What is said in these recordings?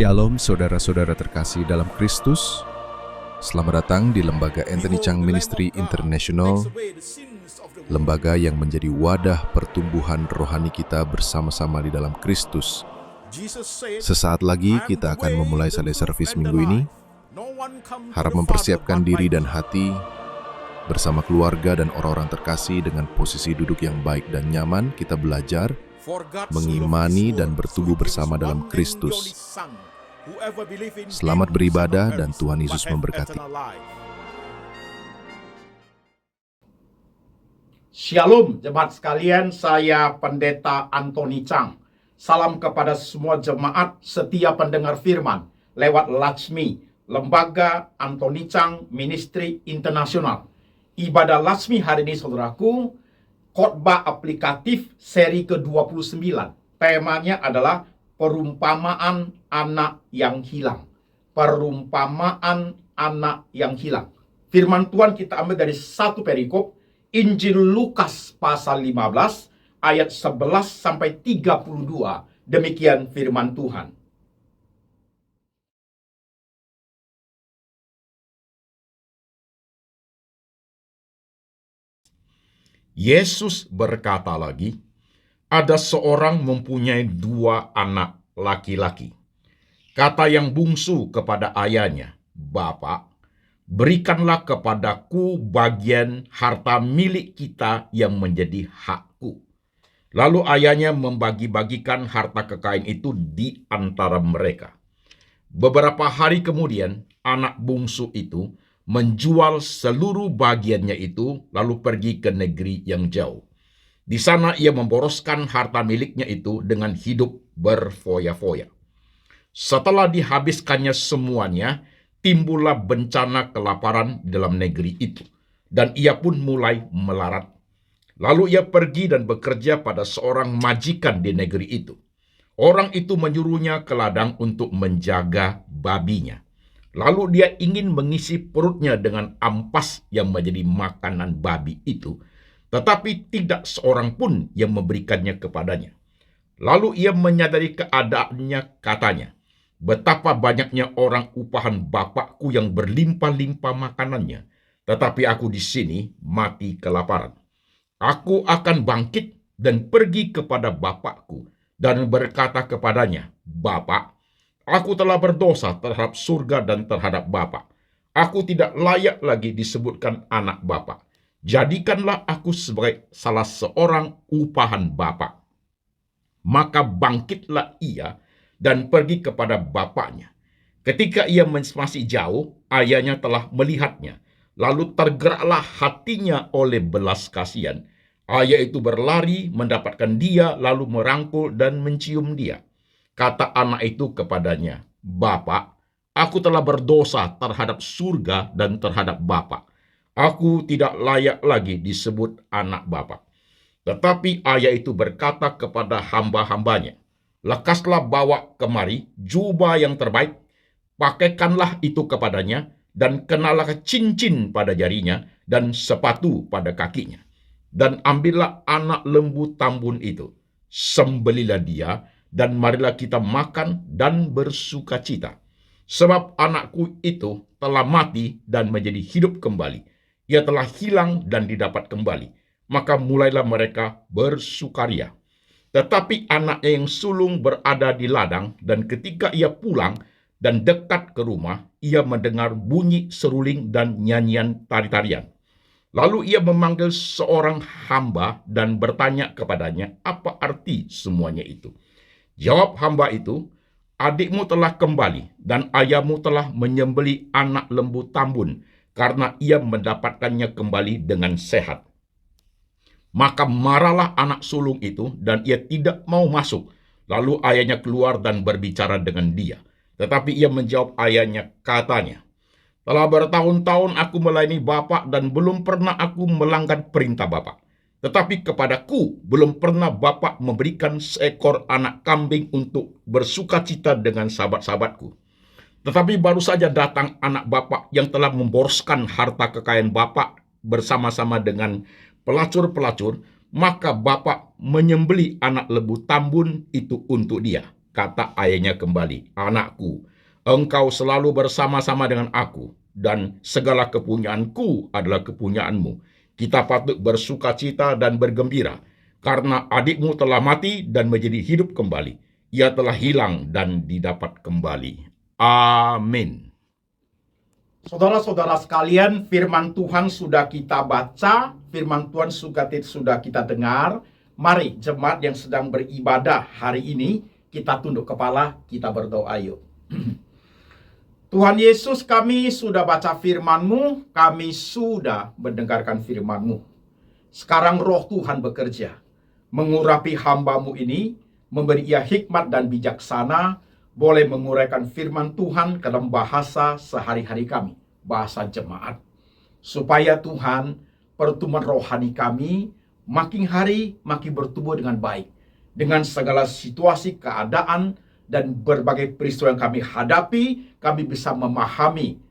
Shalom saudara-saudara terkasih dalam Kristus. Selamat datang di Lembaga Anthony Chang Ministry International, lembaga yang menjadi wadah pertumbuhan rohani kita bersama-sama di dalam Kristus. Sesaat lagi kita akan memulai Sunday Service minggu ini. Harap mempersiapkan diri dan hati bersama keluarga dan orang-orang terkasih dengan posisi duduk yang baik dan nyaman. Kita belajar mengimani dan bertumbuh bersama dalam Kristus. Selamat beribadah dan Tuhan Yesus memberkati. Shalom jemaat sekalian, saya Pendeta Anthony Chang. Salam kepada semua jemaat setia pendengar firman lewat Latsmi, Lembaga Anthony Chang Ministry International. Ibadah Latsmi hari ini saudaraku, khotbah aplikatif seri ke-29. Temanya adalah perumpamaan anak yang hilang. Perumpamaan anak yang hilang. Firman Tuhan kita ambil dari satu perikop, Injil Lukas pasal 15 ayat 11 sampai 32. Demikian firman Tuhan. Yesus berkata lagi, ada seorang mempunyai 2 anak laki-laki. Kata yang bungsu kepada ayahnya, "Bapak, berikanlah kepadaku bagian harta milik kita yang menjadi hakku." Lalu ayahnya membagi-bagikan harta kekayaan itu di antara mereka. Beberapa hari kemudian, anak bungsu itu menjual seluruh bagiannya itu, lalu pergi ke negeri yang jauh. Di sana ia memboroskan harta miliknya itu dengan hidup berfoya-foya. Setelah dihabiskannya semuanya, timbullah bencana kelaparan di dalam negeri itu, dan ia pun mulai melarat. Lalu ia pergi dan bekerja pada seorang majikan di negeri itu. Orang itu menyuruhnya ke ladang untuk menjaga babinya. Lalu dia ingin mengisi perutnya dengan ampas yang menjadi makanan babi itu, tetapi tidak seorang pun yang memberikannya kepadanya. Lalu ia menyadari keadaannya, katanya, "Betapa banyaknya orang upahan bapakku yang berlimpah-limpah makanannya, tetapi aku di sini mati kelaparan. Aku akan bangkit dan pergi kepada bapakku dan berkata kepadanya, Bapak, aku telah berdosa terhadap surga dan terhadap Bapa. Aku tidak layak lagi disebutkan anak Bapa. Jadikanlah aku sebagai salah seorang upahan Bapa." Maka bangkitlah ia dan pergi kepada bapaknya. Ketika ia masih jauh, ayahnya telah melihatnya. Lalu tergeraklah hatinya oleh belas kasihan. Ayah itu berlari mendapatkan dia, lalu merangkul dan mencium dia. Kata anak itu kepadanya, "Bapak, aku telah berdosa terhadap surga dan terhadap Bapa. Aku tidak layak lagi disebut anak Bapa." Tetapi ayah itu berkata kepada hamba-hambanya, "Lekaslah bawa kemari jubah yang terbaik, pakaikanlah itu kepadanya, dan kenalah cincin pada jarinya, dan sepatu pada kakinya. Dan ambillah anak lembu tambun itu, sembelilah dia, dan marilah kita makan dan bersukacita. Sebab anakku itu telah mati dan menjadi hidup kembali. Ia telah hilang dan didapat kembali." Maka mulailah mereka bersukaria. Tetapi anaknya yang sulung berada di ladang, dan ketika ia pulang dan dekat ke rumah, ia mendengar bunyi seruling dan nyanyian tari-tarian. Lalu ia memanggil seorang hamba dan bertanya kepadanya, apa arti semuanya itu? Jawab hamba itu, "Adikmu telah kembali, dan ayahmu telah menyembelih anak lembu tambun, karena ia mendapatkannya kembali dengan sehat." Maka marahlah anak sulung itu, dan ia tidak mau masuk. Lalu ayahnya keluar dan berbicara dengan dia. Tetapi ia menjawab ayahnya, katanya, "Telah bertahun-tahun aku melayani Bapak, dan belum pernah aku melanggar perintah Bapak. Tetapi kepadaku belum pernah Bapak memberikan seekor anak kambing untuk bersukacita dengan sahabat-sahabatku. Tetapi baru saja datang anak Bapak yang telah memboroskan harta kekayaan Bapak bersama-sama dengan pelacur-pelacur, maka Bapak menyembelih anak lembu tambun itu untuk dia." Kata ayahnya kembali, "Anakku, engkau selalu bersama-sama dengan aku, dan segala kepunyaanku adalah kepunyaanmu. Kita patut bersukacita dan bergembira, karena adikmu telah mati dan menjadi hidup kembali. Ia telah hilang dan didapat kembali." Amin. Saudara-saudara sekalian, firman Tuhan sudah kita baca, firman Tuhan sudah kita dengar. Mari jemaat yang sedang beribadah hari ini, kita tunduk kepala, kita berdoa yuk. Tuhan Yesus, kami sudah baca firman-Mu, kami sudah mendengarkan firman-Mu. Sekarang roh Tuhan bekerja, mengurapi hamba-Mu ini, memberi ia hikmat dan bijaksana, boleh menguraikan firman Tuhan ke dalam bahasa sehari-hari kami, bahasa jemaat. Supaya Tuhan, pertumbuhan rohani kami makin hari makin bertumbuh dengan baik. Dengan segala situasi, keadaan, dan berbagai peristiwa yang kami hadapi, kami bisa memahami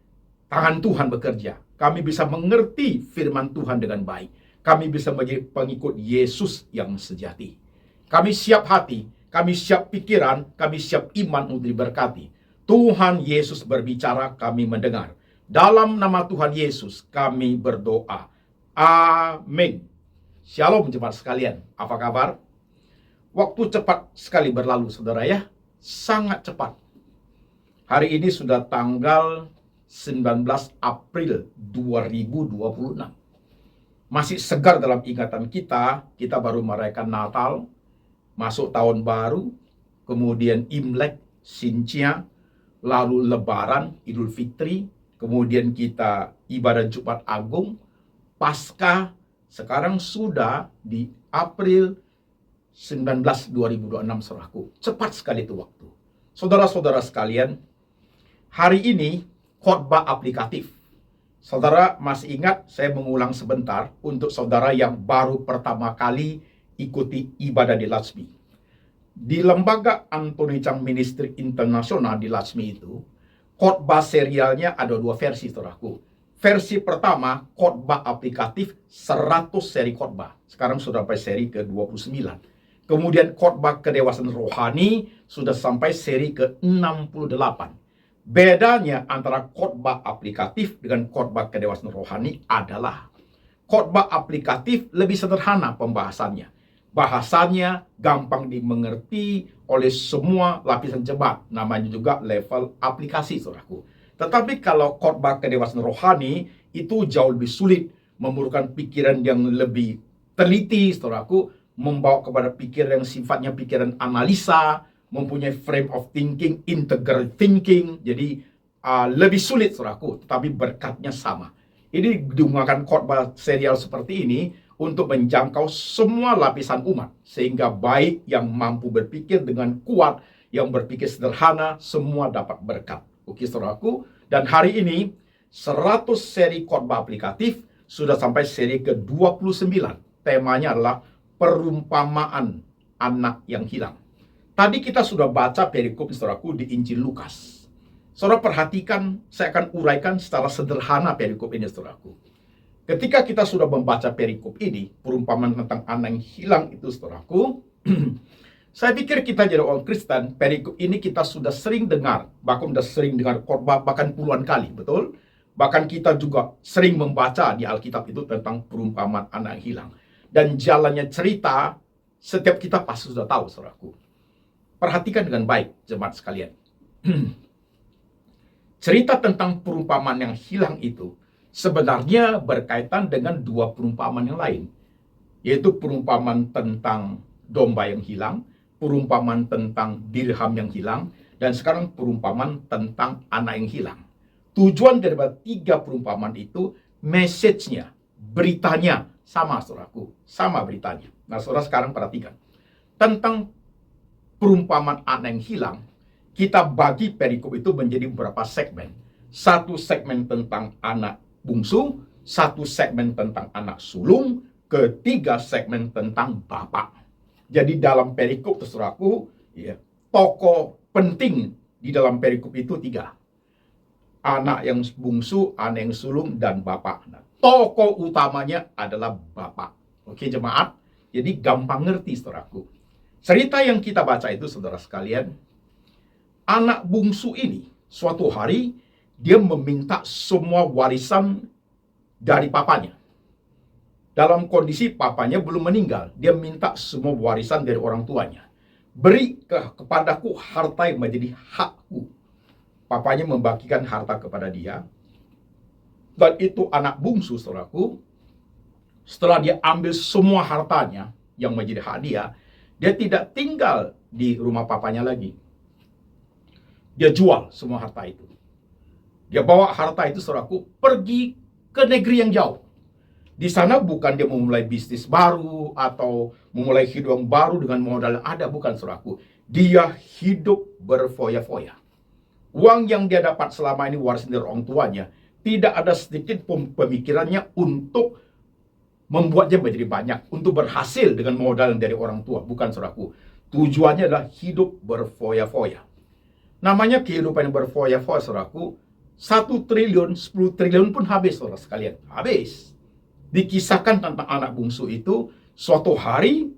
tangan Tuhan bekerja. Kami bisa mengerti firman Tuhan dengan baik. Kami bisa menjadi pengikut Yesus yang sejati. Kami siap hati, kami siap pikiran, kami siap iman untuk diberkati. Tuhan Yesus berbicara, kami mendengar. Dalam nama Tuhan Yesus, kami berdoa. Amin. Shalom jemaat sekalian, apa kabar? Waktu cepat sekali berlalu, saudara ya. Sangat cepat. Hari ini sudah tanggal 19 April 2026. Masih segar dalam ingatan kita baru merayakan Natal, masuk tahun baru, kemudian Imlek, Xinjia, lalu Lebaran, Idul Fitri, kemudian kita ibadah Jumat Agung, Paskah, sekarang sudah di April 19 2026, saudaraku. Cepat sekali itu waktu. Saudara-saudara sekalian, hari ini khotbah aplikatif. Saudara masih ingat, saya mengulang sebentar untuk saudara yang baru pertama kali ikuti ibadah di Latsmi. Di lembaga Anthony Chang Ministry International di Latsmi itu, khotbah serialnya ada 2 versi, saudaraku. Versi pertama, khotbah aplikatif 100 seri khotbah. Sekarang sudah sampai seri ke-29. Kemudian khotbah kedewasaan rohani sudah sampai seri ke-68. Bedanya antara khotbah aplikatif dengan khotbah kedewasaan rohani adalah khotbah aplikatif lebih sederhana pembahasannya. Bahasanya gampang dimengerti oleh semua lapisan jemaat. Namanya juga level aplikasi, saudaraku. Tetapi kalau khotbah kedewasaan rohani itu jauh lebih sulit, memerlukan pikiran yang lebih teliti, saudaraku, membawa kepada pikiran yang sifatnya pikiran analisa, mempunyai frame of thinking, integral thinking. Jadi lebih sulit, saudaraku, tetapi berkatnya sama. Ini digunakan khotbah serial seperti ini untuk menjangkau semua lapisan umat, sehingga baik yang mampu berpikir dengan kuat, yang berpikir sederhana, semua dapat berkat. Oke, saudaraku, dan hari ini 100 seri khotbah aplikatif sudah sampai seri ke-29. Temanya adalah perumpamaan anak yang hilang. Tadi kita sudah baca perikop, saudaraku, di Injil Lukas. Saudara perhatikan, saya akan uraikan secara sederhana perikop ini, saudaraku. Ketika kita sudah membaca perikop ini, perumpamaan tentang anak yang hilang itu, saudaraku, saya pikir kita jadi orang Kristen, perikop ini kita sudah sering dengar, bahkan sudah sering dengar khotbah bahkan puluhan kali, betul? Bahkan kita juga sering membaca di Alkitab itu tentang perumpamaan anak yang hilang. Dan jalannya cerita, setiap kita pasti sudah tahu, saudaraku. Perhatikan dengan baik, jemaat sekalian. Cerita tentang perumpamaan yang hilang itu sebenarnya berkaitan dengan 2 perumpamaan yang lain, yaitu perumpamaan tentang domba yang hilang, perumpamaan tentang dirham yang hilang, dan sekarang perumpamaan tentang anak yang hilang. Tujuan dari 3 perumpamaan itu, message-nya, beritanya sama, saudaraku, sama beritanya. Nah, saudara sekarang perhatikan tentang perumpamaan anak yang hilang. Kita bagi perikop itu menjadi beberapa segmen. Satu segmen tentang anak bungsu, satu segmen tentang anak sulung, ketiga segmen tentang bapak. Jadi dalam perikop, saudaraku, ya, tokoh penting di dalam perikop itu 3. Anak yang bungsu, anak yang sulung, dan bapak. Nah, tokoh utamanya adalah bapak. Oke, jemaat? Jadi gampang ngerti, saudaraku. Cerita yang kita baca itu, saudara sekalian, anak bungsu ini suatu hari dia meminta semua warisan dari papanya. Dalam kondisi papanya belum meninggal, dia minta semua warisan dari orang tuanya. Beri kepadaku harta yang menjadi hakku. Papanya membagikan harta kepada dia. Dan itu anak bungsu, saudaraku. Setelah dia ambil semua hartanya yang menjadi hak dia, dia tidak tinggal di rumah papanya lagi. Dia jual semua harta itu. Dia bawa harta itu, saudaraku, pergi ke negeri yang jauh. Di sana bukan dia memulai bisnis baru atau memulai hidup yang baru dengan modal yang ada, bukan, saudaraku. Dia hidup berfoya-foya. Uang yang dia dapat selama ini warisan dari orang tuanya, tidak ada sedikit pemikirannya untuk membuatnya menjadi banyak, untuk berhasil dengan modal dari orang tua, bukan, saudaraku. Tujuannya adalah hidup berfoya-foya. Namanya kehidupan yang berfoya-foya, saudaraku. 1 triliun, 10 triliun pun habis, saudara sekalian. Habis. Dikisahkan tentang anak bungsu itu, suatu hari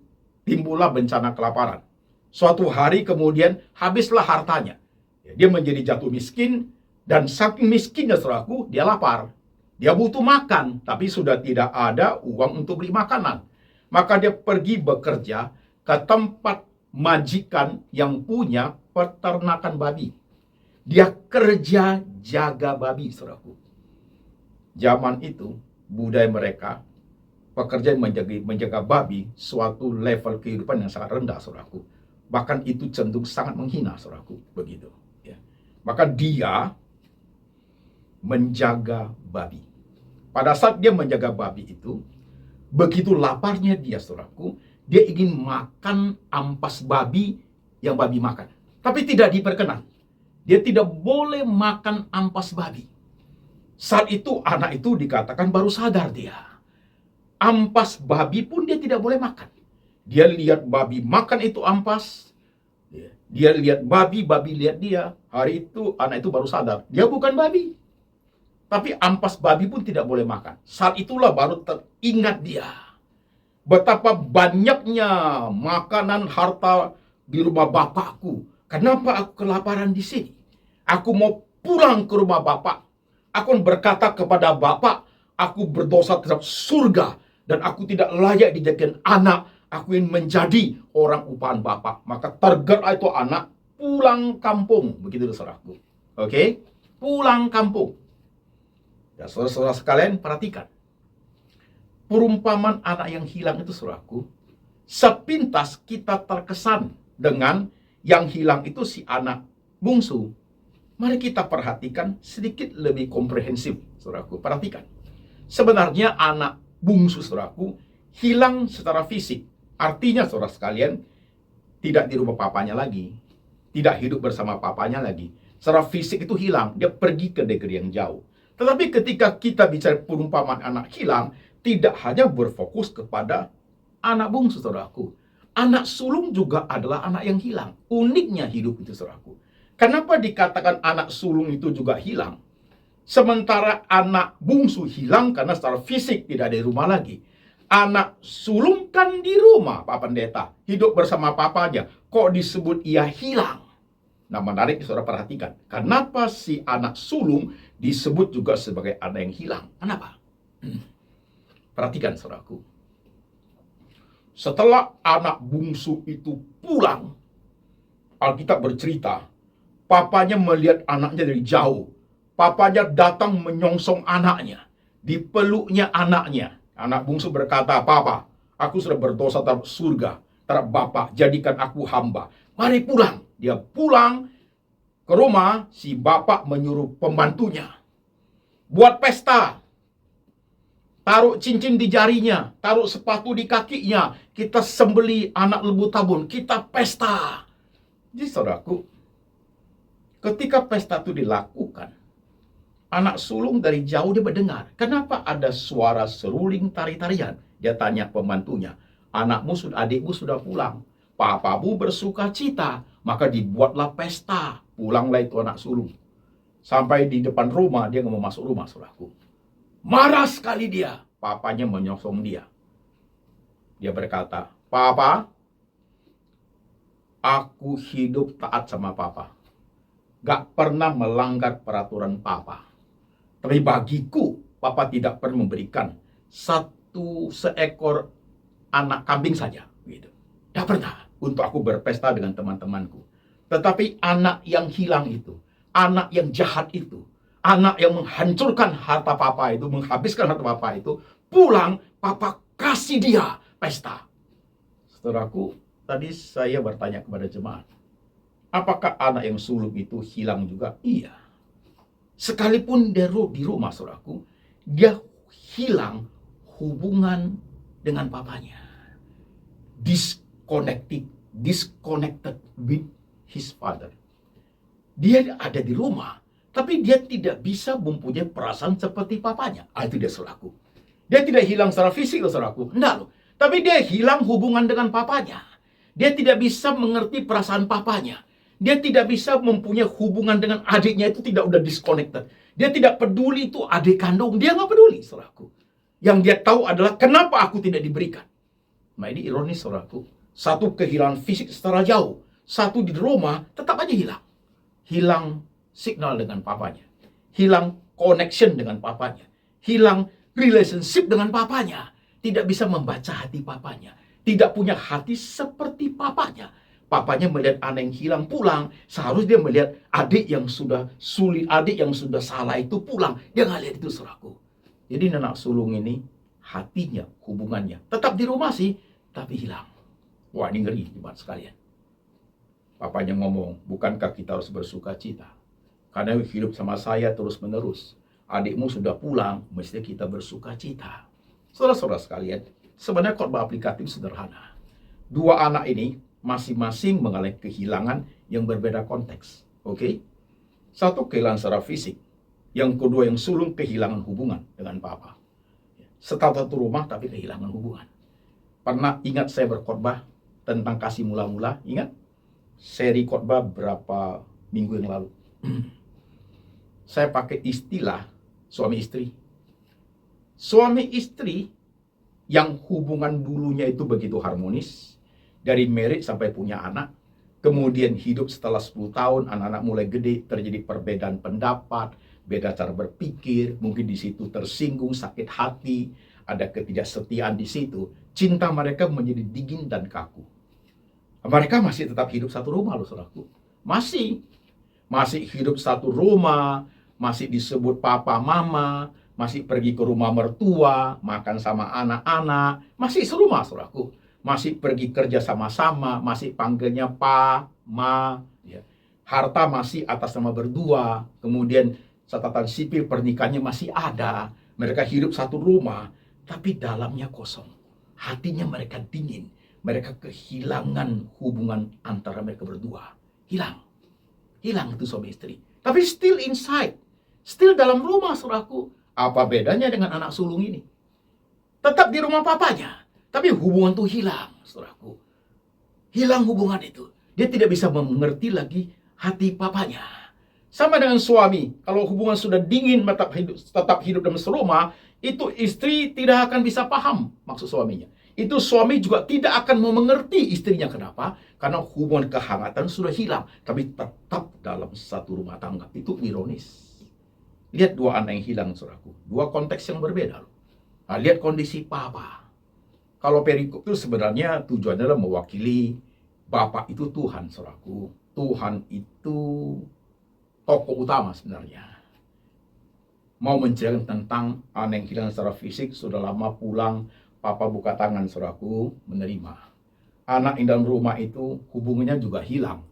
timbullah bencana kelaparan. Suatu hari kemudian habislah hartanya. Dia menjadi jatuh miskin, dan saking miskinnya, saudaraku, dia lapar. Dia butuh makan, tapi sudah tidak ada uang untuk beli makanan. Maka dia pergi bekerja ke tempat majikan yang punya peternakan babi. Dia kerja jaga babi, saudaraku. Zaman itu, budaya mereka, pekerjaan menjaga babi, suatu level kehidupan yang sangat rendah, saudaraku. Bahkan itu cenderung sangat menghina, saudaraku. Begitu. Ya. Maka dia menjaga babi. Pada saat dia menjaga babi itu, begitu laparnya dia, saudaraku, dia ingin makan ampas babi yang babi makan. Tapi tidak diperkenan. Dia tidak boleh makan ampas babi. Saat itu anak itu dikatakan baru sadar dia. Ampas babi pun dia tidak boleh makan. Dia lihat babi makan itu ampas. Dia lihat babi lihat dia. Hari itu anak itu baru sadar. Dia bukan babi. Tapi ampas babi pun tidak boleh makan. Saat itulah baru teringat dia. Betapa banyaknya makanan harta di rumah bapakku. Kenapa aku kelaparan di sini? Aku mau pulang ke rumah bapak. Aku berkata kepada bapak, aku berdosa terhadap surga dan aku tidak layak dijadikan anak. Aku ingin menjadi orang upahan bapak. Maka tergerak itu anak pulang kampung. Begitu, saudaraku. Oke? Pulang kampung. Dan saudara-saudara sekalian, perhatikan. Perumpamaan anak yang hilang itu, saudaraku, sepintas kita terkesan dengan yang hilang itu si anak bungsu. Mari kita perhatikan sedikit lebih komprehensif, saudaraku. Perhatikan. Sebenarnya anak bungsu, saudaraku, hilang secara fisik. Artinya, saudara sekalian, tidak di rumah papanya lagi. Tidak hidup bersama papanya lagi. Secara fisik itu hilang. Dia pergi ke negeri yang jauh. Tetapi ketika kita bicara perumpamaan anak hilang, tidak hanya berfokus kepada anak bungsu, saudaraku. Anak sulung juga adalah anak yang hilang. Uniknya hidup itu, saudaraku. Kenapa dikatakan anak sulung itu juga hilang? Sementara anak bungsu hilang karena secara fisik tidak ada di rumah lagi. Anak sulung kan di rumah, Pak Pendeta. Hidup bersama papanya. Kok disebut ia hilang? Nah, menarik, saudara perhatikan. Kenapa si anak sulung disebut juga sebagai anak yang hilang? Kenapa? Perhatikan, saudaraku. Setelah anak bungsu itu pulang, Alkitab bercerita, papanya melihat anaknya dari jauh. Papanya datang menyongsong anaknya. Dipeluknya anaknya. Anak bungsu berkata, "Papa, aku sudah berdosa terhadap surga, terhadap Bapak, jadikan aku hamba. Mari pulang." Dia pulang ke rumah, si bapak menyuruh pembantunya, buat pesta. Taruh cincin di jarinya, taruh sepatu di kakinya. Kita sembeli anak lembu tabun, kita pesta. Jadi, saudaraku, ketika pesta itu dilakukan, anak sulung dari jauh dia mendengar. Kenapa ada suara seruling tari-tarian? Dia tanya pembantunya, adikmu sudah pulang. Papamu bersuka cita. Maka dibuatlah pesta. Pulanglah itu anak sulung. Sampai di depan rumah, dia nggak mau masuk rumah, saudaraku. Marah sekali dia. Papanya menyongsong dia. Dia berkata, "Papa, aku hidup taat sama papa. gak pernah melanggar peraturan papa. Tapi bagiku, papa tidak pernah memberikan seekor anak kambing saja. Gitu. Tidak pernah untuk aku berpesta dengan teman-temanku. Tetapi anak yang hilang itu, anak yang jahat itu, anak yang menghancurkan harta papa itu, menghabiskan harta papa itu, pulang, papa kasih dia pesta. Saudaraku, tadi saya bertanya kepada jemaat, apakah anak yang sulung itu hilang juga? Iya. Sekalipun dia di rumah, saudaraku, dia hilang hubungan dengan papanya. Disconnected with his father. Dia ada di rumah, tapi dia tidak bisa mempunyai perasaan seperti papanya. Itu dia, saudaraku. Dia tidak hilang secara fisik, saudaraku. Enggak loh. Tapi dia hilang hubungan dengan papanya. Dia tidak bisa mengerti perasaan papanya. Dia tidak bisa mempunyai hubungan dengan adiknya, itu tidak udah disconnected. Dia tidak peduli itu adik kandung, dia nggak peduli, saudaraku. Yang dia tahu adalah kenapa aku tidak diberikan. Nah, ini ironis, saudaraku. Satu kehilangan fisik secara jauh, satu di rumah tetap aja hilang. Hilang signal dengan papanya, hilang connection dengan papanya, hilang relationship dengan papanya. Tidak bisa membaca hati papanya, tidak punya hati seperti papanya. Papanya melihat anak yang hilang pulang, seharusnya dia melihat adik yang sudah sulit, adik yang sudah salah itu pulang. Dia nggak lihat itu, saudaraku. Jadi anak sulung ini hatinya, hubungannya tetap di rumah sih, tapi hilang. Wah, ini ngeri jemaat sekalian. Papanya ngomong, bukankah kita harus bersuka cita? Karena hidup sama saya terus menerus. Adikmu sudah pulang, mesti kita bersuka cita. Saudara-saudara sekalian, sebenarnya khotbah aplikatif sederhana. Dua anak ini masing-masing mengalami kehilangan yang berbeda konteks. Oke? Satu kehilangan secara fisik. Yang kedua yang sulung kehilangan hubungan dengan papa. Satu rumah tapi kehilangan hubungan. Pernah ingat saya berkhotbah tentang kasih mula-mula? Ingat? Seri khotbah berapa minggu yang lalu. Saya pakai istilah suami istri. Suami istri yang hubungan dulunya itu begitu harmonis, dari married sampai punya anak, kemudian hidup setelah 10 tahun, anak-anak mulai gede, terjadi perbedaan pendapat, beda cara berpikir, mungkin di situ tersinggung, sakit hati, ada ketidaksetiaan di situ. Cinta mereka menjadi dingin dan kaku. Mereka masih tetap hidup satu rumah loh, saudaraku. Masih hidup satu rumah, masih disebut papa mama, masih pergi ke rumah mertua, makan sama anak-anak, masih serumah, saudaraku. Masih pergi kerja sama-sama, masih panggilnya pa, ma, ya. Harta masih atas nama berdua, kemudian catatan sipil pernikahannya masih ada, mereka hidup satu rumah, tapi dalamnya kosong, hatinya mereka dingin, mereka kehilangan hubungan antara mereka berdua, hilang itu suami istri, tapi still inside, still dalam rumah, saudaraku. Apa bedanya dengan anak sulung ini? Tetap di rumah papanya, tapi hubungan itu hilang, saudaraku. Hilang hubungan itu. Dia tidak bisa mengerti lagi hati papanya. Sama dengan suami, kalau hubungan sudah dingin, tetap hidup dalam serumah, itu istri tidak akan bisa paham maksud suaminya. Itu suami juga tidak akan mau mengerti istrinya. Kenapa? Karena hubungan kehangatan sudah hilang, tapi tetap dalam satu rumah tangga. Itu ironis. Lihat dua anak yang hilang, saudaraku. Dua konteks yang berbeda. Nah, lihat kondisi papa. Kalau perikop itu sebenarnya tujuannya adalah mewakili Bapak itu Tuhan, saudaraku. Tuhan itu tokoh utama sebenarnya. Mau menceritakan tentang anak yang hilang secara fisik, sudah lama pulang, Papa buka tangan, saudaraku, menerima. Anak yang dalam rumah itu hubungannya juga hilang.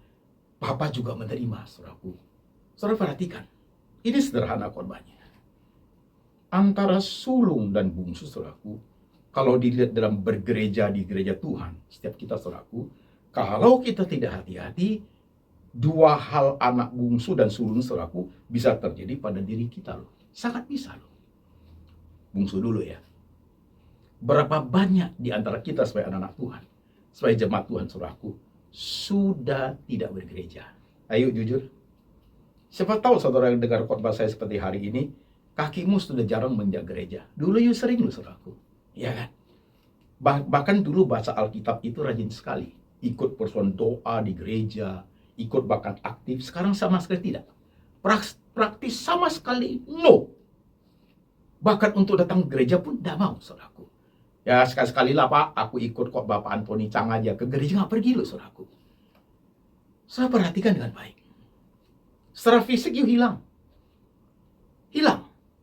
Papa juga menerima, saudaraku. Saudara perhatikan, ini sederhana khotbahnya. Antara sulung dan bungsu, saudaraku, kalau dilihat dalam bergereja di gereja Tuhan, setiap kita, saudaraku, kalau kita tidak hati-hati, dua hal anak bungsu dan sulung, saudaraku, bisa terjadi pada diri kita loh. Sangat bisa loh. Bungsu dulu ya. Berapa banyak di antara kita sebagai anak-anak Tuhan, sebagai jemaat Tuhan, saudaraku, sudah tidak bergereja? Ayo jujur. Siapa tahu saudara yang dengar khotbah saya seperti hari ini, kakimu sudah jarang menjak gereja. Dulu you sering loh, saudaraku. Ya kan? Bahkan dulu baca Alkitab itu rajin sekali. Ikut persoalan doa di gereja, ikut bahkan aktif, sekarang sama sekali tidak. Praktis sama sekali no. Bahkan untuk datang ke gereja pun tidak mau, saudaraku. Ya sekali-sekali lah Pak, aku ikut kok Bapak Antoni Chang aja. Ke gereja nggak pergi loh, saudaraku. Saya perhatikan dengan baik. Secara fisik you hilang.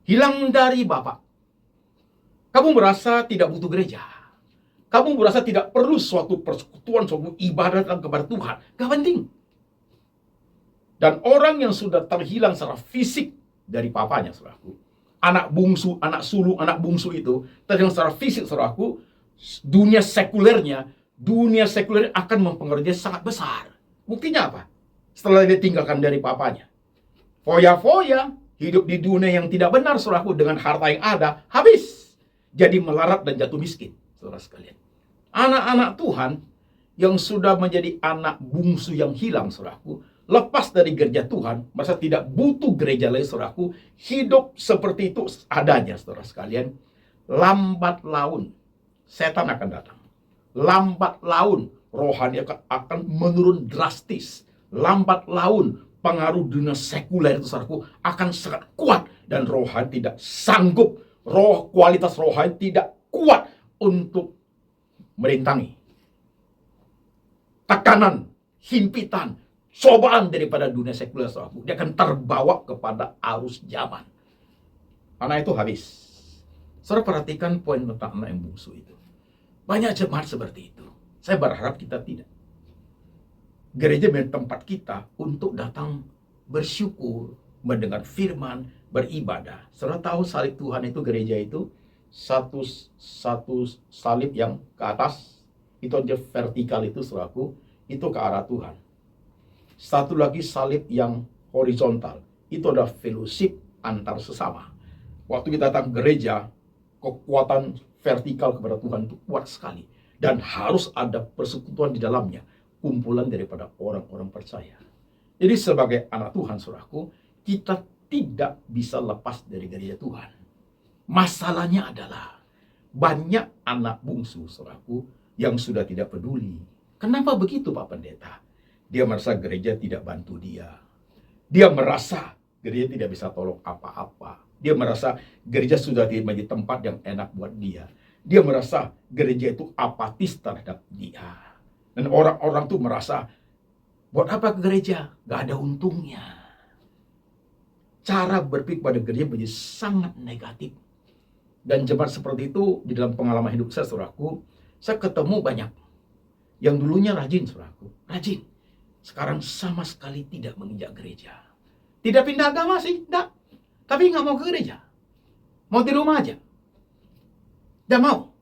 Hilang dari Bapak. Kamu merasa tidak butuh gereja. Kamu merasa tidak perlu suatu persekutuan, suatu ibadah kepada Tuhan. Gak penting. Dan orang yang sudah terhilang secara fisik dari papanya, saudaraku. Anak bungsu, anak sulung, anak bungsu itu terhilang secara fisik, saudaraku. Dunia sekulernya akan mempengaruhi dia sangat besar. Buktinya apa? Setelah dia tinggalkan dari papanya. Foya-foya, hidup di dunia yang tidak benar, saudaraku, dengan harta yang ada, habis. Jadi melarat dan jatuh miskin, saudara sekalian. Anak-anak Tuhan yang sudah menjadi anak bungsu yang hilang, saudaraku, lepas dari gereja Tuhan, merasa tidak butuh gereja lagi, saudaraku, hidup seperti itu adanya, saudara sekalian. Lambat laun, setan akan datang. Lambat laun, rohani akan menurun drastis. Lambat laun, pengaruh dunia sekuler itu, saudaraku, akan sangat kuat. Dan rohani tidak sanggup, kualitas rohani tidak kuat untuk merintangi tekanan, himpitan, cobaan daripada dunia sekuler, saudaraku. Dia akan terbawa kepada arus zaman. Anak itu habis. Saudara perhatikan poin tentang anak yang bungsu itu. Banyak jemaat seperti itu. Saya berharap kita tidak. Gereja menjadi tempat kita untuk datang bersyukur, mendengar firman, beribadah. Saudara tahu salib Tuhan itu, gereja itu satu salib yang ke atas, itu aja vertikal itu, saudaraku, itu ke arah Tuhan. Satu lagi salib yang horizontal, itu ada fellowship antar sesama. Waktu kita datang gereja, kekuatan vertikal kepada Tuhan itu kuat sekali. Dan harus ada persekutuan di dalamnya, kumpulan daripada orang-orang percaya. Jadi sebagai anak Tuhan, saudaraku, kita tidak bisa lepas dari gereja Tuhan. Masalahnya adalah banyak anak bungsu, saudaraku, yang sudah tidak peduli. Kenapa begitu, Pak Pendeta? Dia merasa gereja tidak bantu dia. Dia merasa gereja tidak bisa tolong apa-apa. Dia merasa gereja sudah tidak menjadi tempat yang enak buat dia. Dia merasa gereja itu apatis terhadap dia. Dan orang-orang tuh merasa, buat apa ke gereja? Gak ada untungnya. Cara berpikir pada gereja menjadi sangat negatif. Dan jemaat seperti itu di dalam pengalaman hidup saya, saudaraku, saya ketemu banyak yang dulunya rajin, saudaraku, rajin. Sekarang sama sekali tidak menginjak gereja. Tidak pindah agama sih, enggak. Tapi nggak mau ke gereja. Mau di rumah aja. Nggak mau.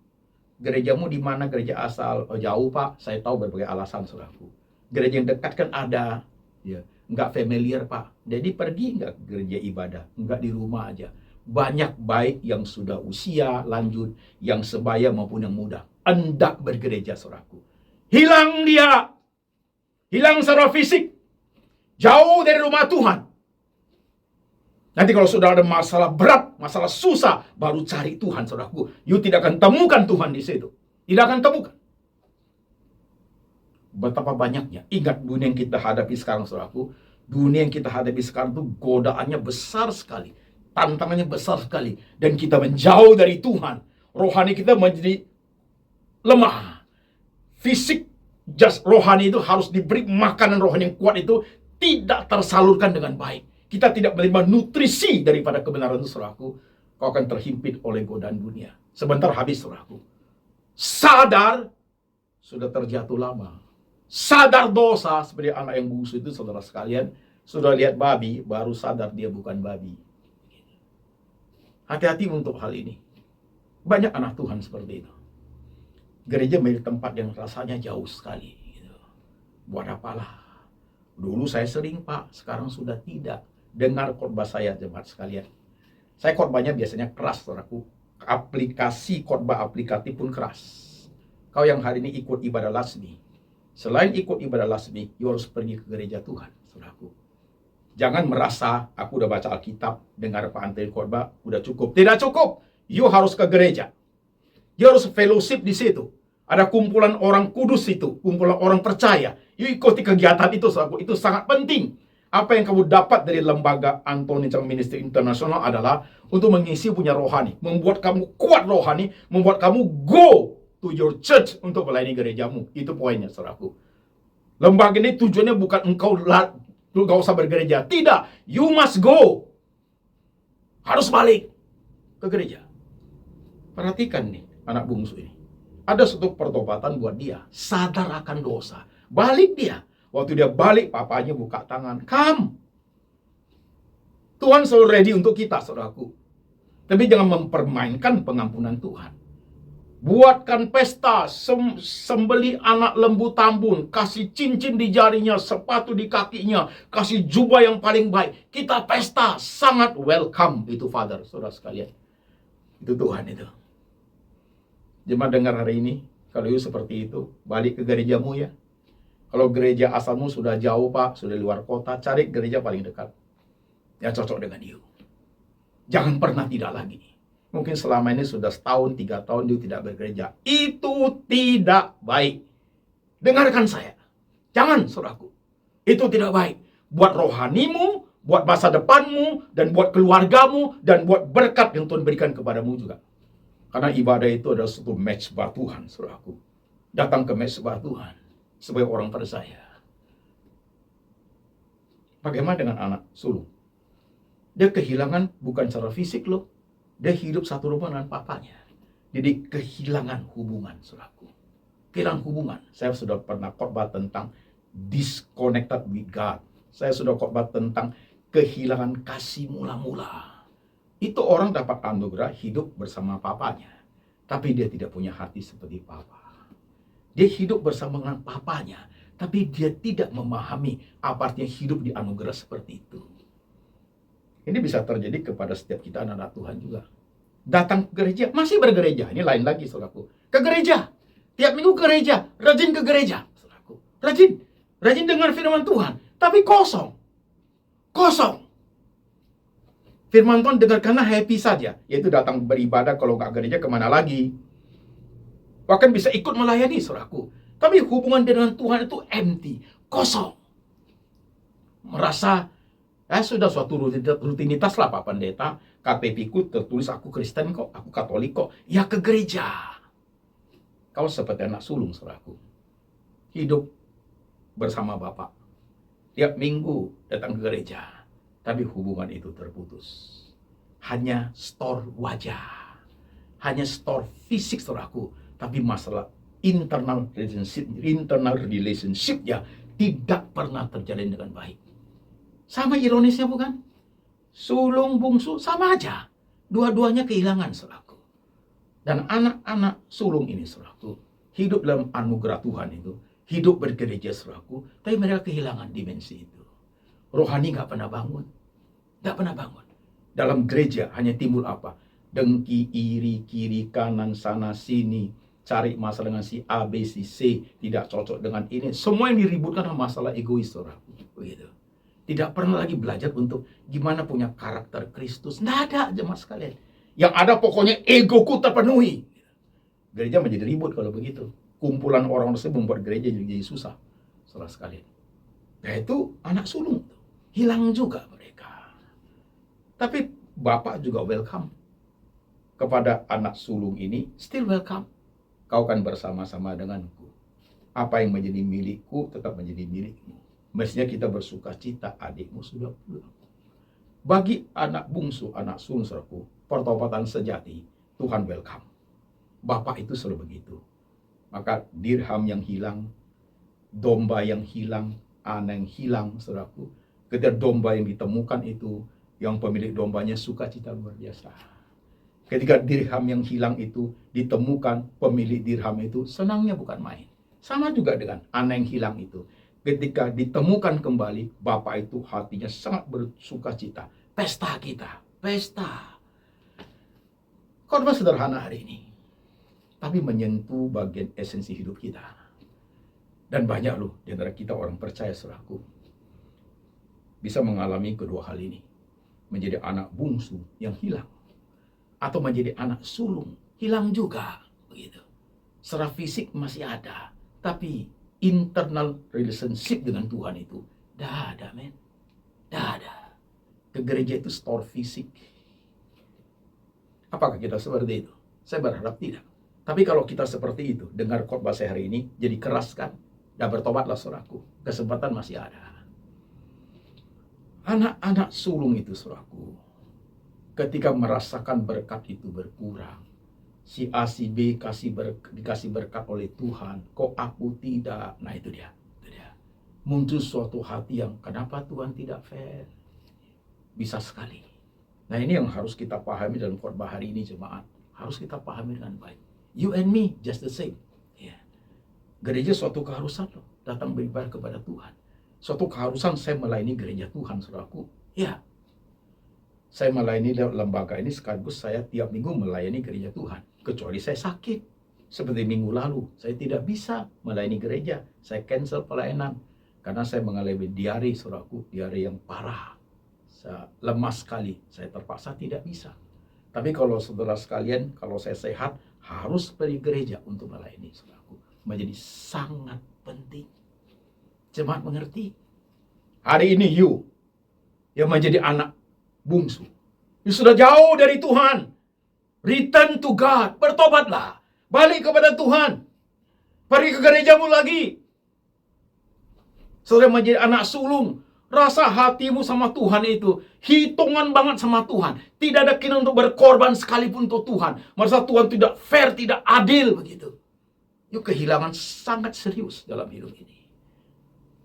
Gerejamu di mana? Gereja asal? Oh, jauh, Pak. Saya tahu berbagai alasan, saudaraku. Gereja yang dekat kan ada. Ya, nggak familiar, Pak. Jadi pergi nggak ke gereja ibadah. Nggak di rumah aja. Banyak baik yang sudah usia lanjut, yang sebaya maupun yang muda, hendak bergereja, saudaraku. Hilang dia. Hilang secara fisik. Jauh dari rumah Tuhan. Nanti kalau sudah ada masalah berat, masalah susah, baru cari Tuhan, saudaraku. You tidak akan temukan Tuhan di situ. Tidak akan temukan. Betapa banyaknya. Ingat dunia yang kita hadapi sekarang, saudaraku. Dunia yang kita hadapi sekarang itu godaannya besar sekali. Tantangannya besar sekali. Dan kita menjauh dari Tuhan. Rohani kita menjadi lemah. Fisik, rohani itu harus diberi makanan rohani yang kuat itu tidak tersalurkan dengan baik. Kita tidak menerima nutrisi daripada kebenaran itu, saudaraku. Kau akan terhimpit oleh godaan dunia. Sebentar habis, saudaraku. Sadar, sudah terjatuh lama. Sadar dosa, seperti anak yang bungsu itu, saudara sekalian. Sudah lihat babi, baru sadar dia bukan babi. Hati-hati untuk hal ini. Banyak anak Tuhan seperti itu. Gereja menjadi tempat yang rasanya jauh sekali. Buat apalah? Dulu saya sering, Pak. Sekarang sudah tidak. Dengar khotbah saya, jemaat sekalian. Saya khotbahnya biasanya keras, saudaraku. Aplikasi khotbah aplikatif pun keras. Kau yang hari ini ikut ibadah lasmi. Selain ikut ibadah lasmi, you harus pergi ke gereja Tuhan, saudaraku. Jangan merasa, aku udah baca Alkitab, dengar Pak Antoni khotbah, udah cukup. Tidak cukup. You harus ke gereja. You harus fellowship di situ. Ada kumpulan orang kudus itu, kumpulan orang percaya You ikuti kegiatan itu, saudaraku. Itu sangat penting. Apa yang kamu dapat dari lembaga Anthony Chang Ministry International adalah untuk mengisi punya rohani, membuat kamu kuat rohani, membuat kamu go to your church untuk melayani gerejamu. Itu poinnya, saudaraku. Lembaga ini tujuannya bukan engkau gak usah bergereja. Tidak, you must go. Harus balik ke gereja. Perhatikan nih, anak bungsu ini. Ada satu pertobatan buat dia. Sadar akan dosa. Balik dia. Waktu dia balik, papanya buka tangan. Come. Tuhan selalu ready untuk kita, saudaraku. Tapi jangan mempermainkan pengampunan Tuhan. Buatkan pesta, sembeli anak lembu tambun, kasih cincin di jarinya, sepatu di kakinya, kasih jubah yang paling baik. Kita pesta, sangat welcome itu Father, saudara sekalian. Itu Tuhan itu. Jemaat dengar hari ini, kalau you seperti itu, balik ke gerejamu ya. Kalau gereja asalmu sudah jauh Pak, sudah luar kota, cari gereja paling dekat. Yang cocok dengan you. Jangan pernah tidak lagi. Mungkin selama ini sudah setahun, 3 tahun you tidak bergereja. Itu tidak baik. Dengarkan saya. Jangan, saudaraku. Itu tidak baik. Buat rohanimu, buat masa depanmu, dan buat keluargamu, dan buat berkat yang Tuhan berikan kepadamu juga. Karena ibadah itu adalah suatu mezbah Tuhan, saudaraku. Datang ke mezbah Tuhan sebagai orang percaya. Bagaimana dengan anak sulung? Dia kehilangan bukan secara fisik loh. Dia hidup satu rumah dengan papanya. Jadi kehilangan hubungan, saudaraku. Kehilangan hubungan. Saya sudah pernah khotbah tentang disconnected with God. Saya sudah khotbah tentang kehilangan kasih mula-mula. Itu orang dapat anugerah hidup bersama papanya. Tapi dia tidak punya hati seperti papa. Dia hidup bersama dengan papanya, tapi dia tidak memahami apa artinya hidup di anugerah seperti itu. Ini bisa terjadi kepada setiap kita anak-anak Tuhan juga. Datang ke gereja, masih bergereja. Ini lain lagi, saudaraku. Ke gereja. Tiap minggu ke gereja. Rajin ke gereja, saudaraku. Rajin. Rajin dengar firman Tuhan. Tapi kosong. Kosong. Firman Tuhan dengarkanlah happy saja. Yaitu datang beribadah, kalau nggak gereja kemana lagi. Bahkan bisa ikut melayani, saudaraku. Tapi hubungan dengan Tuhan itu empty, kosong. Merasa, sudah suatu rutinitas lah Pak Pendeta. KTP ku tertulis aku Kristen kok, aku Katolik kok. Ya ke gereja. Kau seperti anak sulung, saudaraku. Hidup bersama Bapak. Tiap minggu datang ke gereja. Tapi hubungan itu terputus. Hanya store wajah. Hanya store fisik, saudaraku. Tapi masalah internal relationship ya tidak pernah terjalin dengan baik. Sama ironisnya bukan? Sulung bungsu sama aja. Dua-duanya kehilangan, saudaraku. Dan anak-anak sulung ini, saudaraku, hidup dalam anugerah Tuhan itu, hidup bergereja, saudaraku, tapi mereka kehilangan dimensi itu. Rohani nggak pernah bangun. Nggak pernah bangun. Dalam gereja hanya timbul apa? Dengki, iri, kiri, kanan, sana, sini. Cari masalah dengan si A, B, si C. Tidak cocok dengan ini. Semua yang diributkan adalah masalah egois, saudaraku. Begitu. Tidak pernah lagi belajar untuk gimana punya karakter Kristus. Nggak ada, jemaat sekalian. Yang ada pokoknya egoku terpenuhi. Gereja menjadi ribut kalau begitu. Kumpulan orang tersebut membuat gereja jadi susah, saudara sekalian. Yaitu anak sulung. Hilang juga mereka. Tapi Bapak juga welcome. Kepada anak sulung ini, still welcome. Kau kan bersama-sama denganku. Apa yang menjadi milikku tetap menjadi milikmu. Mestinya kita bersuka cita, adikmu sudah pulang. Bagi anak bungsu, anak sulung, saudaraku, pertobatan sejati, Tuhan welcome. Bapak itu selalu begitu. Maka dirham yang hilang, domba yang hilang, anak yang hilang, saudaraku. Ketika domba yang ditemukan itu, yang pemilik dombanya sukacita luar biasa. Ketika dirham yang hilang itu ditemukan, pemilik dirham itu senangnya bukan main. Sama juga dengan anak yang hilang itu. Ketika ditemukan kembali, Bapak itu hatinya sangat bersukacita. Pesta kita, pesta. Khotbah sederhana hari ini, tapi menyentuh bagian esensi hidup kita. Dan banyak loh di antara kita orang percaya, saudaraku, bisa mengalami kedua hal ini. Menjadi anak bungsu yang hilang. Atau menjadi anak sulung, hilang juga. Begitu. Secara fisik masih ada, tapi internal relationship dengan Tuhan itu, dah ada, men. Dah ada. Ke gereja itu store fisik. Apakah kita seperti itu? Saya berharap tidak. Tapi kalau kita seperti itu, dengar khotbah saya hari ini, jadi keras kan? Dan bertobatlah saudaraku. Kesempatan masih ada. Anak-anak sulung itu saudaraku, ketika merasakan berkat itu berkurang, si A, si B dikasih berkat oleh Tuhan, kok aku tidak? Nah itu dia. Muncul suatu hati yang, kenapa Tuhan tidak fair? Bisa sekali. Nah ini yang harus kita pahami dalam khotbah hari ini jemaat. Harus kita pahami dengan baik. You and me just the same. Gereja suatu keharusan loh, datang beribadah kepada Tuhan. Suatu keharusan saya melayani gereja Tuhan, saudaraku. Ya, saya melayani lembaga ini sekaligus saya tiap minggu melayani gereja Tuhan. Kecuali saya sakit. Seperti minggu lalu, saya tidak bisa melayani gereja. Saya cancel pelayanan. Karena saya mengalami diare, saudaraku. Diare yang parah. Saya lemas sekali. Saya terpaksa tidak bisa. Tapi kalau saudara sekalian, kalau saya sehat, harus pergi gereja untuk melayani, saudaraku. Menjadi sangat penting. Jemaat mengerti? Hari ini you yang menjadi anak bungsu, you sudah jauh dari Tuhan. Return to God. Bertobatlah. Balik kepada Tuhan. Pergi ke gerejamu lagi. Saudara menjadi anak sulung. Rasa hatimu sama Tuhan itu hitungan banget sama Tuhan. Tidak ada keinginan untuk berkorban sekalipun untuk Tuhan. Merasa Tuhan tidak fair, tidak adil begitu. You kehilangan sangat serius dalam hidup ini.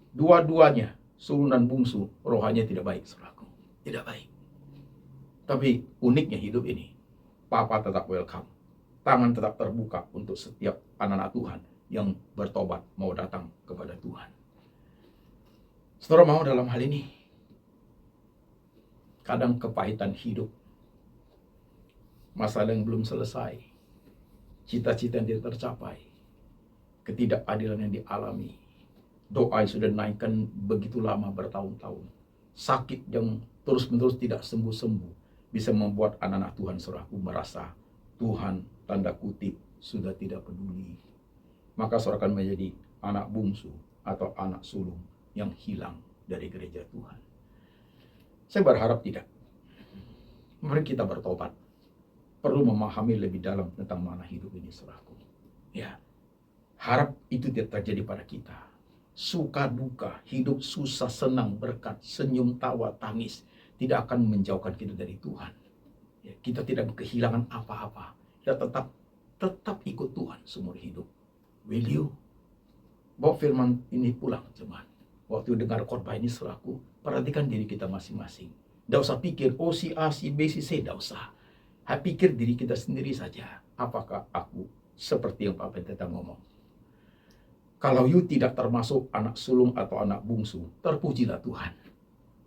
Dua-duanya, sulung dan bungsu, rohanya tidak baik, saudaraku. Tidak baik. Tapi uniknya hidup ini, Papa tetap welcome. Tangan tetap terbuka untuk setiap anak-anak Tuhan yang bertobat, mau datang kepada Tuhan. Saudara mau dalam hal ini, kadang kepahitan hidup, masalah yang belum selesai, cita-cita yang tidak tercapai, ketidakadilan yang dialami, doa yang sudah naikkan begitu lama bertahun-tahun, sakit yang terus-menerus tidak sembuh-sembuh, bisa membuat anak-anak Tuhan saudaraku merasa Tuhan tanda kutip sudah tidak peduli. Maka saudara akan menjadi anak bungsu atau anak sulung yang hilang dari gereja Tuhan. Saya berharap tidak. Mari kita bertobat. Perlu memahami lebih dalam tentang mana hidup ini saudaraku. Ya, harap itu tidak terjadi pada kita. Suka duka, hidup susah senang, berkat, senyum, tawa, tangis tidak akan menjauhkan kita dari Tuhan. Ya, kita tidak kehilangan apa-apa. Kita tetap ikut Tuhan seumur hidup. Will you? Bawa firman ini pulang, teman. Waktu dengar khotbah ini saudaraku, perhatikan diri kita masing-masing. Tidak usah pikir, oh si A, si B, si C, tidak usah. Pikir diri kita sendiri saja. Apakah aku seperti yang Pak Pendeta ngomong? Kalau you tidak termasuk anak sulung atau anak bungsu, terpujilah Tuhan.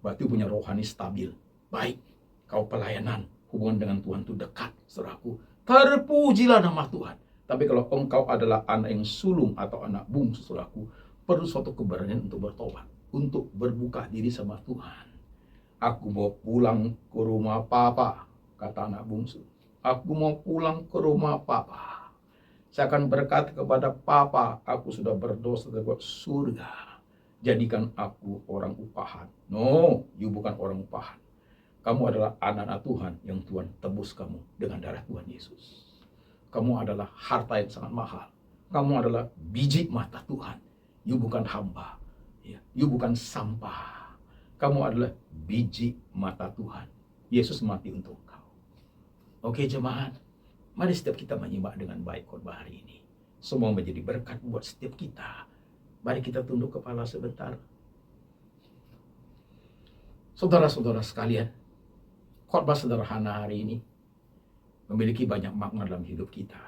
Berarti punya rohani stabil. Baik, kau pelayanan, hubungan dengan Tuhan itu dekat, saudaraku. Terpujilah nama Tuhan. Tapi kalau engkau adalah anak yang sulung atau anak bungsu, saudaraku, perlu suatu keberanian untuk bertobat, untuk berbuka diri sama Tuhan. Aku mau pulang ke rumah Papa, kata anak bungsu. Aku mau pulang ke rumah Papa. Saya akan berkata kepada Papa, aku sudah berdosa terhadap surga. Jadikan aku orang upahan. No, you bukan orang upahan. Kamu adalah anak-anak Tuhan yang Tuhan tebus kamu dengan darah Tuhan Yesus. Kamu adalah harta yang sangat mahal. Kamu adalah biji mata Tuhan. You bukan hamba. You bukan sampah. Kamu adalah biji mata Tuhan. Yesus mati untuk engkau. Oke jemaat. Mari setiap kita menyimak dengan baik khotbah hari ini. Semua menjadi berkat buat setiap kita. Mari kita tunduk kepala sebentar. Saudara-saudara sekalian, khotbah sederhana hari ini memiliki banyak makna dalam hidup kita.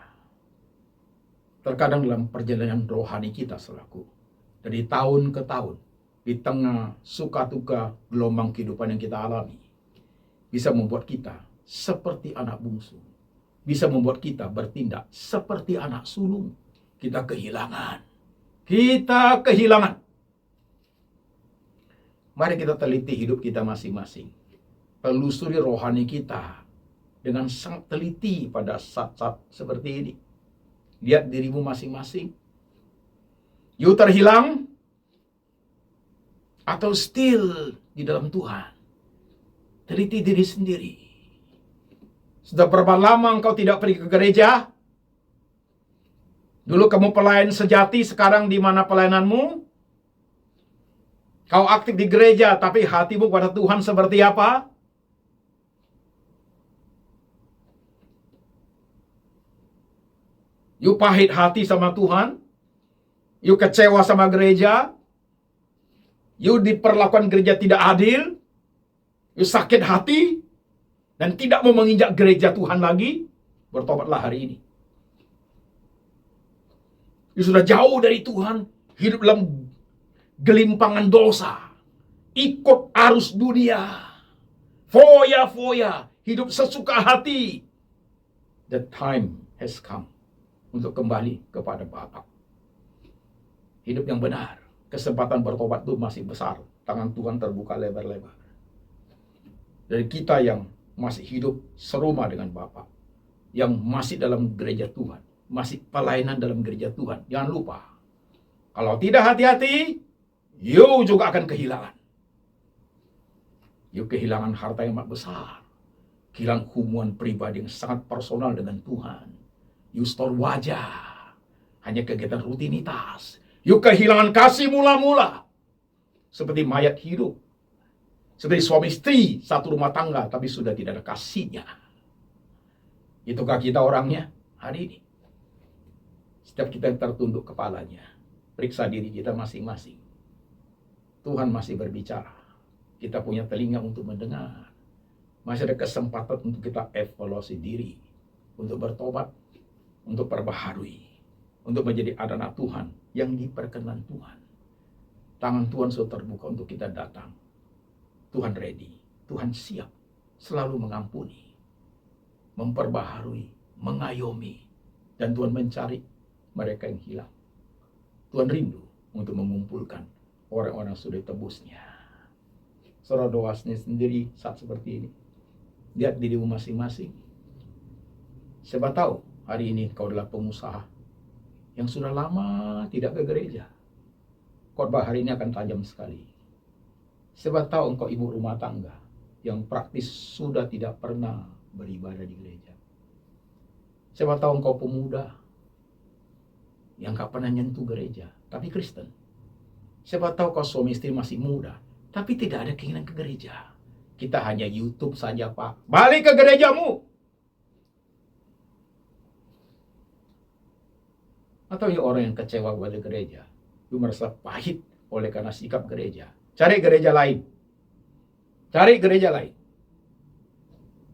Terkadang dalam perjalanan rohani kita selaku, dari tahun ke tahun, di tengah suka duka gelombang kehidupan yang kita alami, bisa membuat kita seperti anak bungsu. Bisa membuat kita bertindak seperti anak sulung. Kita kehilangan. Mari kita teliti hidup kita masing-masing. Telusuri rohani kita dengan sangat teliti pada saat-saat seperti ini. Lihat dirimu masing-masing. You terhilang atau still di dalam Tuhan? Teliti diri sendiri. Sudah berapa lama engkau tidak pergi ke gereja? Dulu kamu pelayan sejati, sekarang di mana pelayananmu? Kau aktif di gereja, tapi hatimu pada Tuhan seperti apa? You pahit hati sama Tuhan? You kecewa sama gereja? You diperlakukan gereja tidak adil? You sakit hati? Dan tidak mau menginjak gereja Tuhan lagi? Bertobatlah hari ini. You sudah jauh dari Tuhan, hidup dalam gelimpangan dosa, ikut arus dunia, foya-foya, hidup sesuka hati. The time has come untuk kembali kepada Bapa. Hidup yang benar, kesempatan bertobat itu masih besar, tangan Tuhan terbuka lebar-lebar. Dari kita yang masih hidup serumah dengan Bapa, yang masih dalam gereja Tuhan, masih pelayanan dalam gereja Tuhan, jangan lupa, kalau tidak hati-hati, you juga akan kehilangan. You kehilangan harta yang amat besar, kehilangan hubungan pribadi yang sangat personal dengan Tuhan. You store wajah, hanya kegiatan rutinitas. You kehilangan kasih mula-mula, seperti mayat hidup, seperti suami istri satu rumah tangga, tapi sudah tidak ada kasihnya. Itukah kita orangnya hari ini? Setiap kita yang tertunduk kepalanya, periksa diri kita masing-masing. Tuhan masih berbicara. Kita punya telinga untuk mendengar. Masih ada kesempatan untuk kita evaluasi diri, untuk bertobat, untuk perbaharui, untuk menjadi anak Tuhan yang diperkenan Tuhan. Tangan Tuhan sudah terbuka untuk kita datang. Tuhan ready, Tuhan siap, selalu mengampuni, memperbaharui, mengayomi, dan Tuhan mencari mereka yang hilang. Tuhan rindu untuk mengumpulkan orang-orang sudah tebusnya. Saudara doa sendiri saat seperti ini. Lihat dirimu masing-masing. Siapa tahu hari ini kau adalah pengusaha yang sudah lama tidak ke gereja. Khotbah hari ini akan tajam sekali. Siapa tahu engkau ibu rumah tangga yang praktis sudah tidak pernah beribadah di gereja. Siapa tahu engkau pemuda yang gak pernah nyentuh gereja, tapi Kristen. Siapa tahu kau suami istri masih muda, tapi tidak ada keinginan ke gereja. Kita hanya YouTube saja, Pak. Balik ke gerejamu. Atau ya orang yang kecewa pada gereja, lu merasa pahit oleh karena sikap gereja. Cari gereja lain. Cari gereja lain.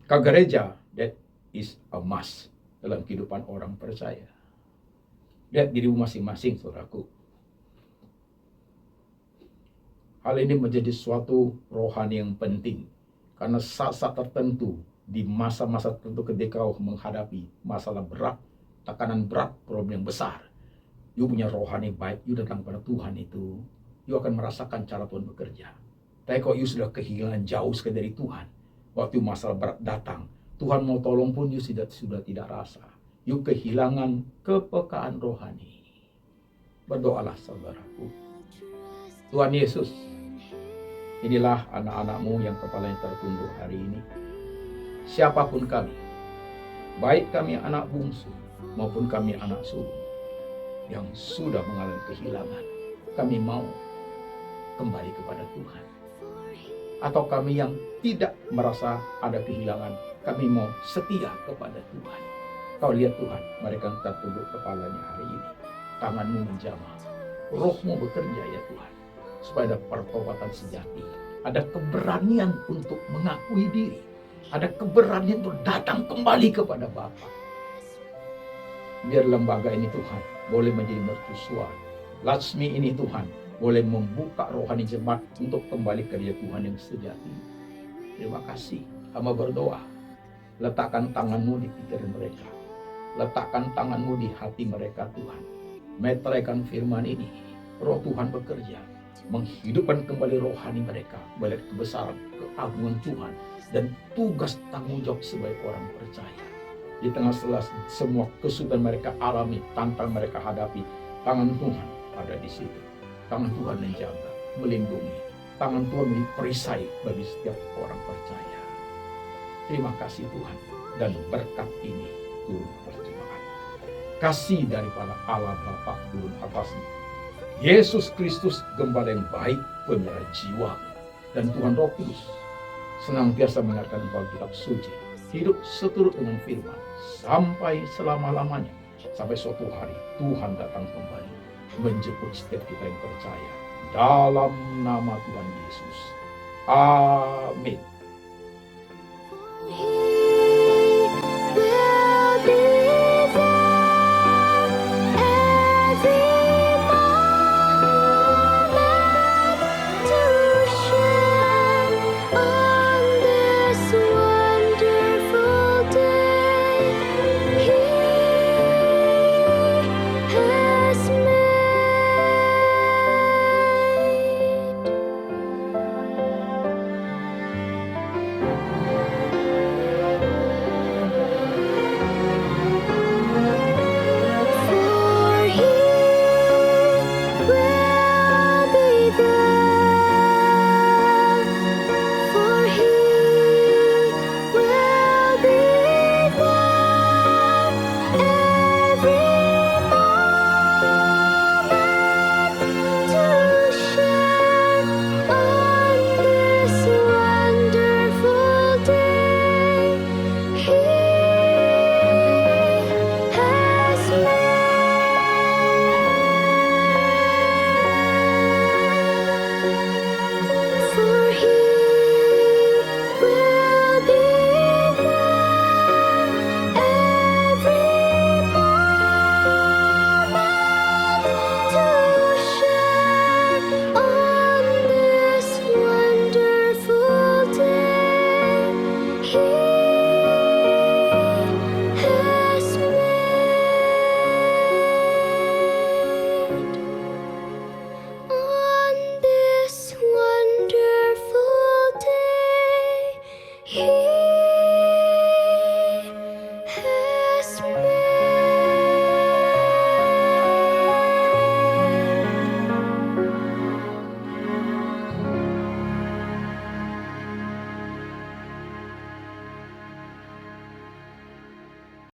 Ke gereja, that is a must dalam kehidupan orang percaya. Lihat dirimu masing-masing, saudaraku. Hal ini menjadi suatu rohani yang penting. Karena saat-saat tertentu, di masa-masa tertentu ketika kau menghadapi masalah berat, tekanan berat, problem yang besar, you punya rohani baik, you datang kepada Tuhan itu, you akan merasakan cara Tuhan bekerja. Tapi kalau you sudah kehilangan jauh sekali dari Tuhan, waktu masalah berat datang, Tuhan mau tolong pun you sudah tidak rasa. You kehilangan kepekaan rohani. Berdoalah saudaraku. Tuhan Yesus, inilah anak-anak-Mu yang kepalanya tertunduk hari ini. Siapapun kami, baik kami anak bungsu maupun kami anak sulung yang sudah mengalami kehilangan, kami mau kembali kepada Tuhan. Atau kami yang tidak merasa ada kehilangan, kami mau setia kepada Tuhan. Kau lihat Tuhan, mereka tertunduk kepalanya hari ini. Tangan-Mu menjamah, Roh-Mu bekerja ya Tuhan, supaya ada pertobatan sejati. Ada keberanian untuk mengakui diri. Ada keberanian untuk datang kembali kepada Bapa. Biar lembaga ini Tuhan boleh menjadi mercusuar. Latsmi ini Tuhan boleh membuka rohani jemaat untuk kembali ke dia Tuhan yang sejati. Terima kasih. Hamba berdoa. Letakkan tangan-Mu di pikiran mereka. Letakkan tangan-Mu di hati mereka Tuhan. Meteraikan firman ini. Roh Tuhan bekerja. Menghidupkan kembali rohani mereka. Melihat kebesaran, keagungan Tuhan. Dan tugas tanggung jawab sebagai orang percaya. Di tengah semua kesulitan mereka alami, tantang mereka hadapi. Tangan Tuhan ada di situ. Tangan Tuhan menjaga, melindungi. Tangan Tuhan memberi perisai bagi setiap orang percaya. Terima kasih Tuhan, dan berkat ini turun percobaan. Kasih daripada Allah Bapa turun atasmu. Yesus Kristus, Gembala yang baik, pemelihara jiwa, dan Tuhan Roh Kudus senantiasa mengingatkan engkau kitab suci, hidup seturut dengan firman sampai selama-lamanya, sampai suatu hari Tuhan datang kembali menjemput setiap kita yang percaya. Dalam nama Tuhan Yesus. Amin.